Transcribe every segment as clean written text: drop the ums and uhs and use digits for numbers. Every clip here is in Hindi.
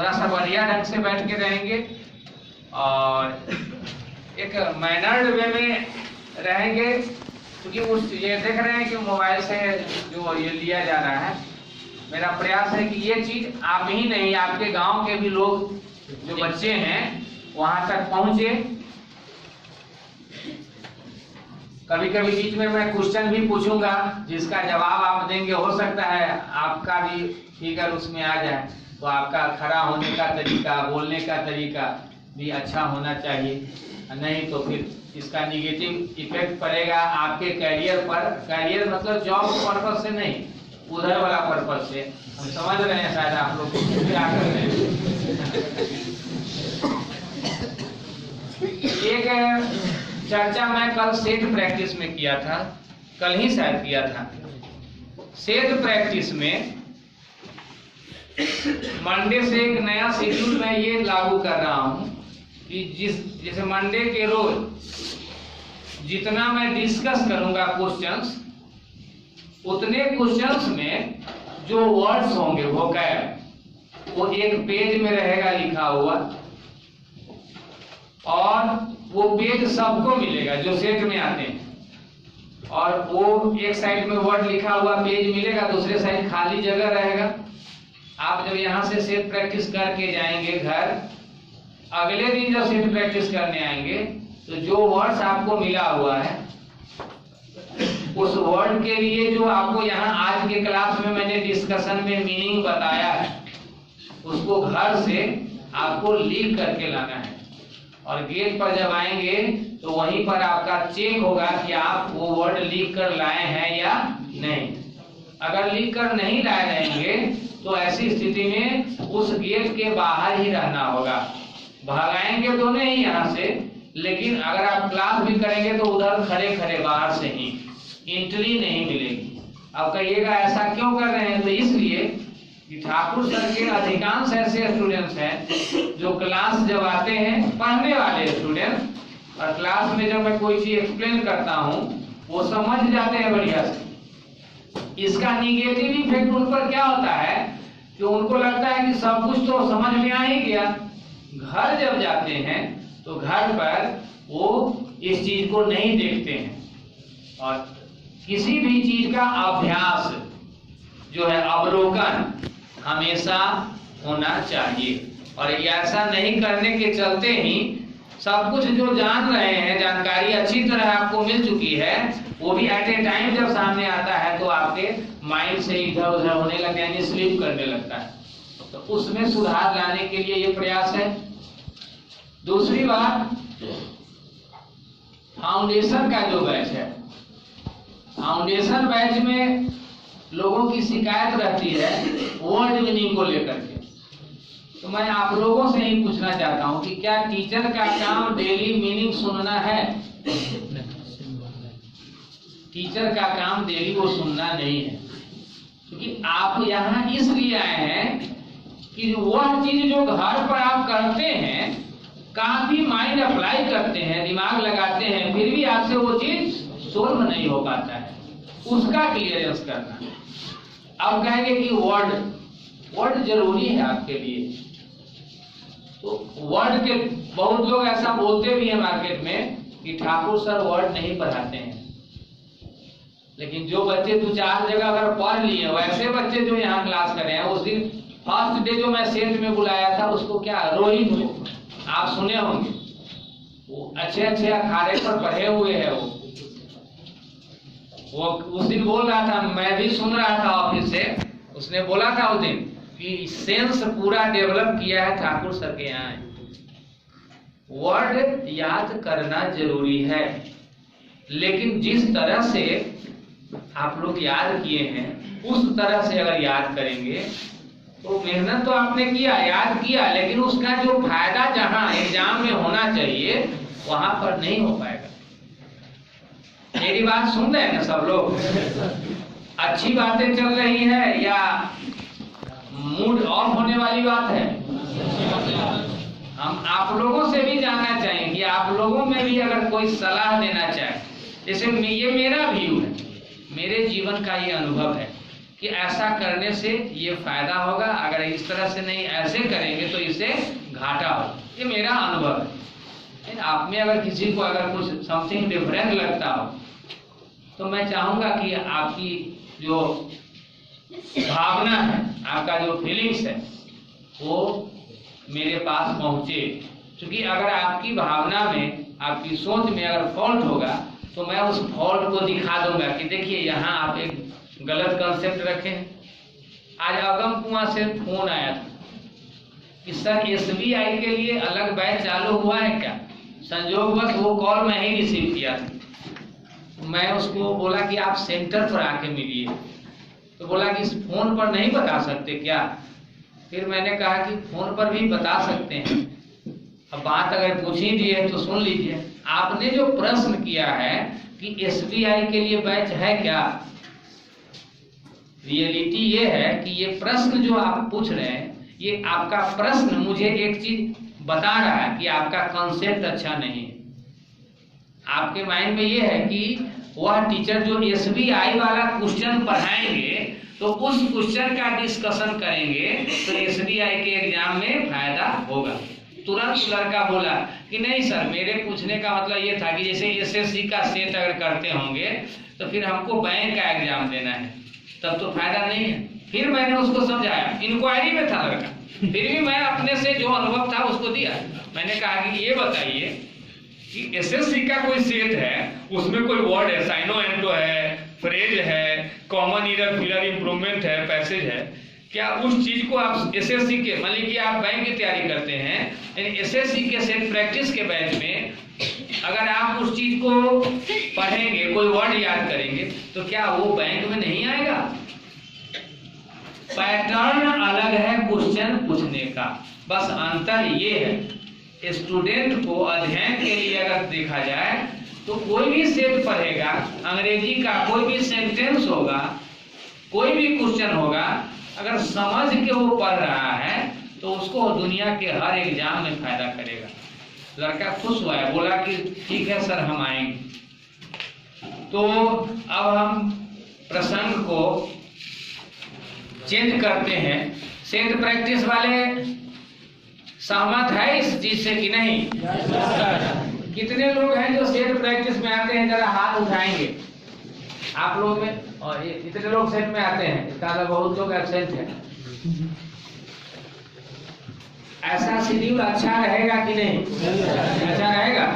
थोड़ा सा बढ़िया ढंग से बैठ के रहेंगे और एक मैनर्ड वे में रहेंगे, क्योंकि उस ये देख रहे हैं कि मोबाइल से जो ये लिया जा रहा है। मेरा प्रयास है कि ये चीज आप ही नहीं, आपके गांव के भी लोग जो बच्चे हैं वहां तक पहुंचे। कभी कभी बीच में मैं क्वेश्चन भी पूछूंगा, जिसका जवाब आप देंगे, हो सकता है आपका भी फिगर उसमें आ जाए, तो आपका खड़ा होने का तरीका, बोलने का तरीका भी अच्छा होना चाहिए, नहीं तो फिर इसका निगेटिव इफेक्ट पड़ेगा आपके कैरियर पर। कैरियर मतलब जॉब पर्पस से नहीं, उधर वाला पर्पस से। हम समझ रहे हैं शायद आप लोग क्या कर रहे हैं। एक चर्चा मैं कल सेट प्रैक्टिस में किया था, कल ही शायद किया था। सेट प्रैक्टिस में मंडे से एक नया शेड्यूल मैं ये लागू कर रहा हूं कि जैसे मंडे के रोज जितना मैं डिस्कस करूंगा क्वेश्चंस, उतने क्वेश्चंस में जो वर्ड्स होंगे वोकैब वो एक पेज में रहेगा लिखा हुआ, और वो पेज सबको मिलेगा जो सेट में आते हैं। और वो एक साइड में वर्ड लिखा हुआ पेज मिलेगा, दूसरे साइड खाली जगह रहेगा। आप जब यहाँ से सेट प्रैक्टिस करके जाएंगे घर, अगले दिन जब सेट प्रैक्टिस करने आएंगे तो जो वर्ड्स आपको मिला हुआ है उस वर्ड के लिए जो आपको यहाँ आज के क्लास में मैंने डिस्कशन में मीनिंग बताया है, उसको घर से आपको लिख करके लाना है। और गेट पर जब आएंगे तो वहीं पर आपका चेक होगा कि आप वो वर्ड लिख कर लाए हैं या नहीं। अगर लिख कर नहीं लाए रहेंगे तो ऐसी स्थिति में उस गेट के बाहर ही रहना होगा। भगाएंगे तो नहीं यहाँ से, लेकिन अगर आप क्लास भी करेंगे तो उधर खड़े खड़े बाहर से ही, एंट्री नहीं मिलेगी। अब कहिएगा ऐसा क्यों कर रहे हैं, तो इसलिए कि ठाकुर सर के अधिकांश ऐसे स्टूडेंट्स हैं जो क्लास जब आते हैं, पढ़ने वाले स्टूडेंट, और क्लास में जब मैं कोई चीज एक्सप्लेन करता हूँ वो समझ जाते हैं बढ़िया से। इसका निगेटिव इफेक्ट उन पर क्या होता है कि उनको लगता है कि सब कुछ तो समझ में आ ही गया। घर जब जाते हैं तो घर पर वो इस चीज को नहीं देखते हैं, और किसी भी चीज का अभ्यास जो है, अवलोकन हमेशा होना चाहिए। और ऐसा नहीं करने के चलते ही सब कुछ जो जान रहे हैं, जानकारी अच्छी तरह आपको मिल चुकी है, वो भी एट ए टाइम जब सामने आता है तो आपके माइंड से इधर उधर होने लगता है, स्लिप करने लगता है। तो उसमें सुधार लाने के लिए ये प्रयास है। दूसरी बात, फाउंडेशन का जो बैच है, फाउंडेशन बैच में लोगों की शिकायत रहती है वर्ड मीनिंग को लेकर के। तो मैं आप लोगों से ही पूछना चाहता हूं कि क्या टीचर का काम डेली मीनिंग सुनना है? टीचर का काम डेली वो सुनना नहीं है, क्योंकि आप यहाँ इसलिए आए हैं कि वह चीज जो घर पर आप करते हैं, काफी माइंड अप्लाई करते हैं, दिमाग लगाते हैं, फिर भी आपसे वो चीज सोल्व नहीं हो पाता है, उसका क्लियरेंस करना है। अब कहेंगे कि वर्ड जरूरी है आपके लिए, तो वर्ड के बहुत लोग ऐसा बोलते भी हैं मार्केट में कि ठाकुर सर वर्ड नहीं पढ़ाते हैं। लेकिन जो बच्चे 2-4 जगह अगर पढ़ लिए, वैसे बच्चे जो यहाँ क्लास कर रहे हैं, उस दिन फर्स्ट डे जो मैं सेट में बुलाया था उसको क्या, रोहित को आप सुने होंगे, वो अच्छे अखाड़े पर पढ़े हुए है। वो उस दिन बोल रहा था, मैं भी सुन रहा था ऑफिस से, उसने बोला था उस दिन कि सेंस पूरा डेवलप किया है ठाकुर सर के यहाँ। वर्ड याद करना जरूरी है, लेकिन जिस तरह से आप लोग याद किए हैं उस तरह से अगर याद करेंगे तो मेहनत तो आपने किया, याद किया, लेकिन उसका जो फायदा जहां एग्जाम में होना चाहिए वहां पर नहीं हो पाएगा। मेरी बात सुन रहे हैं ना सब लोग? अच्छी बातें चल रही है या मूड ऑफ होने वाली बात है? हम आप लोगों से भी जानना चाहेंगे कि आप लोगों में भी अगर कोई सलाह देना चाहे, जैसे ये मेरा व्यू है, मेरे जीवन का ये अनुभव है कि ऐसा करने से ये फायदा होगा, अगर इस तरह से नहीं ऐसे करेंगे तो इससे घाटा होगा। ये मेरा अनुभव है। आप में अगर किसी को अगर कुछ समथिंग डिफरेंट लगता हो तो मैं चाहूंगा कि आपकी जो भावना है, आपका जो फीलिंग्स है, वो मेरे पास पहुंचे। क्योंकि अगर आपकी भावना में, आपकी सोच में अगर फॉल्ट होगा तो मैं उस फॉल्ट को दिखा दूंगा कि देखिए यहाँ आप एक गलत कंसेप्ट रखे हैं। आज अगम कुआं से फोन आया था कि सर SBI के लिए अलग बैच चालू हुआ है क्या? संयोगवश वो कॉल मैं ही रिसीव किया था। मैं उसको बोला कि आप सेंटर पर आके मिलिए, तो बोला कि इस फोन पर नहीं बता सकते क्या? फिर मैंने कहा कि फोन पर भी बता सकते हैं। अब बात अगर पूछ ही दी है तो सुन लीजिए। आपने जो प्रश्न किया है कि SBI के लिए बैच है क्या, रियलिटी ये है कि ये प्रश्न जो आप पूछ रहे हैं, ये आपका प्रश्न मुझे एक चीज बता रहा है कि आपका कॉन्सेप्ट अच्छा नहीं है। आपके माइंड में ये है कि वह टीचर जो SBI वाला क्वेश्चन पढ़ाएंगे तो उस क्वेश्चन का डिस्कशन करेंगे तो SBI के एग्जाम में फायदा होगा। तुरंत लड़का बोला कि नहीं सर, मेरे पूछने का मतलब ये था कि जैसे SSC का सेट अगर करते होंगे तो फिर हमको बैंक का एग्जाम देना है, तब तो फायदा नहीं है। फिर मैंने उसको समझाया, इंक्वायरी में था लड़का, फिर भी मैं अपने से जो अनुभव था उसको दिया। मैंने कहा कि ये बताइए कि SSC का कोई सेट है, उसमें कोई वर्ड है, साइनो एंटो है, फ्रेज है, कॉमन ईरर फिलर इंप्रूवमेंट है, पैसेज है, क्या उस चीज को आप SSC के, मान लीजिए आप बैंक की तैयारी करते हैं, यानी SSC के सेट प्रैक्टिस के बैच में अगर आप उस चीज को पढ़ेंगे, कोई वर्ड याद करेंगे, तो क्या वो बैंक में नहीं आएगा? पैटर्न अलग है क्वेश्चन पूछने का, बस अंतर ये है। स्टूडेंट को अध्ययन के लिए अगर देखा जाए तो कोई भी सेट पढ़ेगा, अंग्रेजी का कोई भी सेंटेंस होगा, कोई भी क्वेश्चन होगा, अगर समझ के वो पढ़ रहा है तो उसको दुनिया के हर एग्जाम में फायदा करेगा। लड़का खुश हुआ है, बोला कि ठीक है सर हम आएंगे। तो अब हम प्रसंग को चेंज करते हैं। सेट प्रैक्टिस वाले सहमत है इस चीज से कि नहीं? कितने लोग हैं जो सेट प्रैक्टिस में आते हैं? जरा हाथ उठाएंगे आप लोग में। और इतने लोग सेट में आते हैं, इसका मतलब बहुत लोग एब्सेंट है। ऐसा शेड्यूल अच्छा रहेगा कि नहीं? अच्छा रहेगा।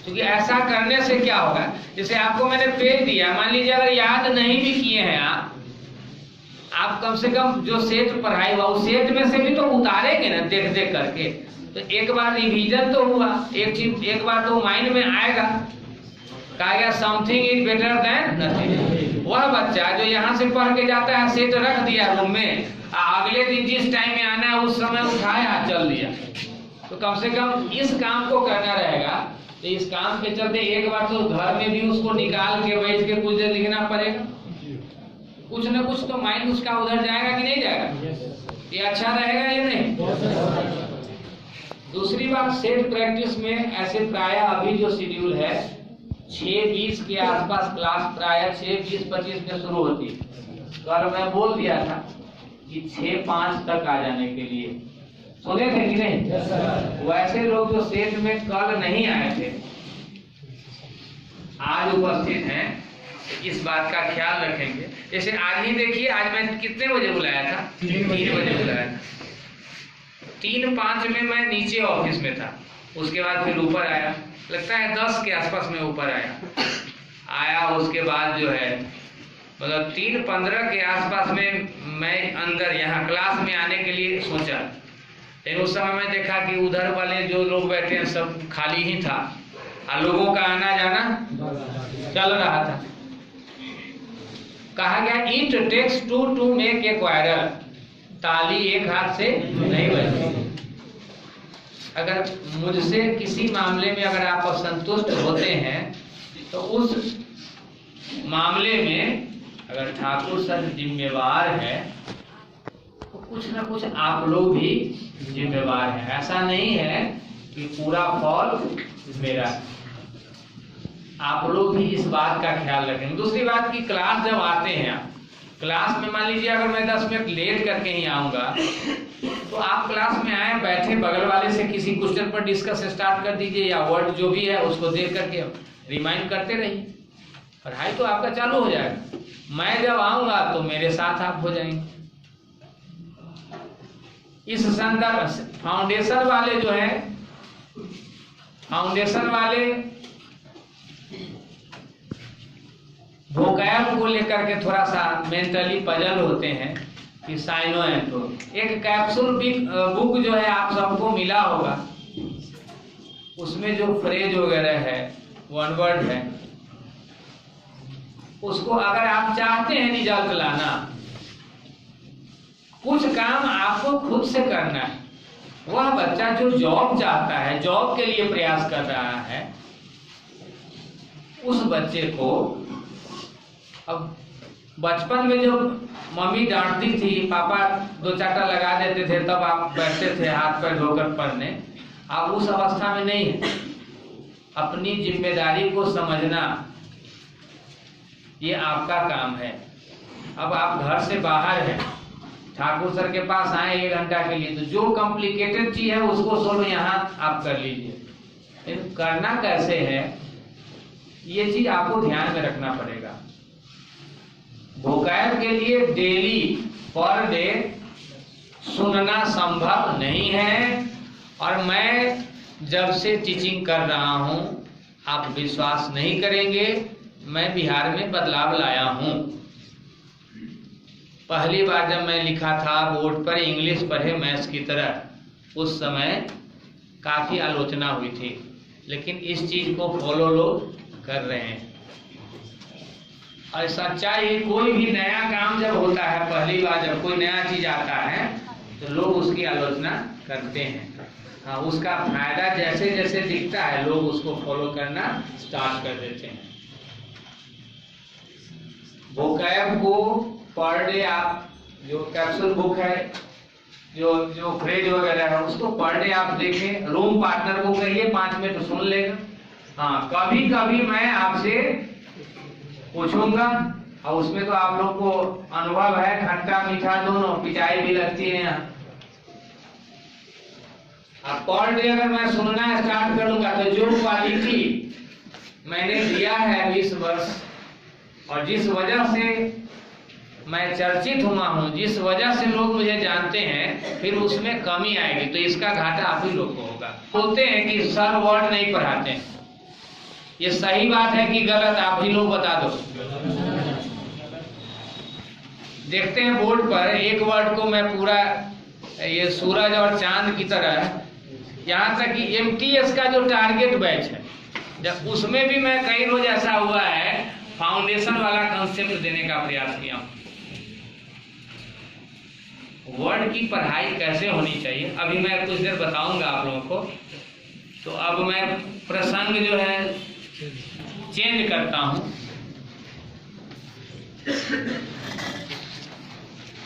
क्योंकि ऐसा करने से क्या होगा, जैसे आपको मैंने पेज दिया, मान लीजिए अगर याद नहीं भी किए हैं आप कम से कम जो सेट पढ़ाई हुआ उस सेट में से भी तो उतारेंगे ना, देख देख करके। तो एक बार रिवीजन तो हुआ, एक चीज एक बार तो माइंड में आएगा। कहा गया something is better than nothing. वह बच्चा जो यहाँ से पढ़ के जाता है, सेट रख दिया रूम में, अगले दिन जिस टाइम में आना है उस समय उठाया चल दिया, तो कम से कम इस काम को करना रहेगा। तो इस काम के चलते एक बार तो घर में भी उसको निकाल के बैठ के कुछ देर लिखना पड़ेगा, कुछ न कुछ तो माइंड उसका उधर जाएगा कि नहीं जाएगा? ये अच्छा रहेगा या नहीं? दूसरी बात, सेट प्रैक्टिस में ऐसे प्राय अभी जो शेड्यूल है 6:20 के आसपास क्लास प्राय 6:20-25 में शुरू होती है। कल मैं बोल दिया था कि 6:05 तक आ जाने के लिए, सुने थे कि नहीं? वैसे लोग जो सेट में कल नहीं आए थे आज उपस्थित हैं, इस बात का ख्याल रखेंगे। जैसे आज ही देखिए, आज मैं कितने बजे बुलाया था? 3 बजे बुलाया था। 3:05 में मैं नीचे ऑफिस में था, उसके बाद फिर ऊपर आया, लगता है 10 के आसपास में ऊपर आया। उसके बाद जो है मतलब 3:15 के आसपास में मैं अंदर यहाँ क्लास में आने के लिए सोचा, लेकिन उस समय मैं देखा कि उधर वाले जो लोग बैठे हैं सब खाली ही था और लोगों का आना जाना चल रहा था। कहा गया it takes two to make a quarrel, ताली एक हाथ से नहीं बजती। अगर मुझसे किसी मामले में अगर आप असंतुष्ट होते हैं तो उस मामले में अगर ठाकुर सर जिम्मेवार है तो कुछ ना कुछ आप लोग भी जिम्मेवार हैं। ऐसा नहीं है कि पूरा फॉल मेरा। आप लोग भी इस बात का ख्याल रखें। दूसरी बात की क्लास जब आते हैं आप, क्लास में मान लीजिए अगर मैं 10 मिनट लेट करके ही आऊँगा तो आप क्लास में आए, बैठे, बगल वाले से किसी क्वेश्चन पर डिस्कस स्टार्ट कर दीजिए या वर्ड जो भी है उसको देख करके रिमाइंड करते रहिए, पढ़ाई तो आपका चालू हो जाएगा। मैं जब आऊँगा तो मेरे साथ आप हो जाएंगे। इस संदर्भ फाउंडेशन वाले जो है, फाउंडेशन वाले वोकैब को लेकर के थोड़ा सा मेंटली पजल होते हैं कि साइनो एंटो। एक कैप्सूल बुक जो है आप सबको मिला होगा, उसमें जो फ्रेज वगैरह है, वन वर्ड है, उसको अगर आप चाहते हैं रिजल्ट लाना, कुछ काम आपको खुद से करना है। वह बच्चा जो जॉब चाहता है, जॉब के लिए प्रयास कर रहा है, उस बच्चे को अब बचपन में जो मम्मी डांटती थी, पापा 2 चाटा लगा देते थे, तब आप बैठते थे हाथ पैर धोकर पढ़ने, आप उस अवस्था में नहीं है। अपनी जिम्मेदारी को समझना ये आपका काम है। अब आप घर से बाहर हैं, ठाकुर सर के पास आए 1 घंटा के लिए, तो जो कॉम्प्लिकेटेड चीज है उसको सोल्व यहाँ आप कर लीजिए। लेकिन करना कैसे है ये चीज आपको ध्यान में रखना पड़ेगा। वोकैब के लिए डेली पर डे सुनना संभव नहीं है, और मैं जब से टीचिंग कर रहा हूं आप विश्वास नहीं करेंगे, मैं बिहार में बदलाव लाया हूं। पहली बार जब मैं लिखा था बोर्ड पर इंग्लिश पढ़े मैथ्स की तरह, उस समय काफी आलोचना हुई थी, लेकिन इस चीज को फॉलो लोग कर रहे हैं। और सच्चाई, कोई भी नया काम जब होता है, पहली बार जब कोई नया चीज आता है तो लोग उसकी आलोचना करते हैं। हाँ, उसका फायदा जैसे जैसे दिखता है लोग उसको फॉलो करना स्टार्ट कर देते हैं। वोकैब को पर डे आप, जो कैप्सूल बुक है, जो फ्रेज वगैरह है, उसको पर डे आप देखें। रूम पार्टनर को कहिए 5 मिनट सुन लेगा। हाँ, कभी कभी मैं आपसे पूछूंगा, और उसमें तो आप लोग को अनुभव है, खट्टा मीठा दोनों, पिटाई भी लगती है यहाँ। अब पर डे अगर मैं सुनना स्टार्ट करूंगा तो जो क्वालिटी मैंने दिया है 20 वर्ष, और जिस वजह से मैं चर्चित हुआ हूँ, जिस वजह से लोग मुझे जानते हैं, फिर उसमें कमी आएगी तो इसका घाटा आप ही लोग को होगा। बोलते हैं कि सर वर्ड नहीं पढ़ाते हैं, ये सही बात है कि गलत, आप ही लोग बता दो। देखते हैं बोर्ड पर एक वर्ड को मैं पूरा ये सूरज और चांद की तरह, यहाँ तक कि MTS का जो टारगेट बैच है, जब उसमें भी मैं कई रोज ऐसा हुआ है फाउंडेशन वाला कंसेप्ट देने का प्रयास किया हूँ। वर्ड की पढ़ाई कैसे होनी चाहिए अभी मैं कुछ देर बताऊंगा आप लोगों को। तो अब मैं प्रसंग जो है चेंज करता हूं।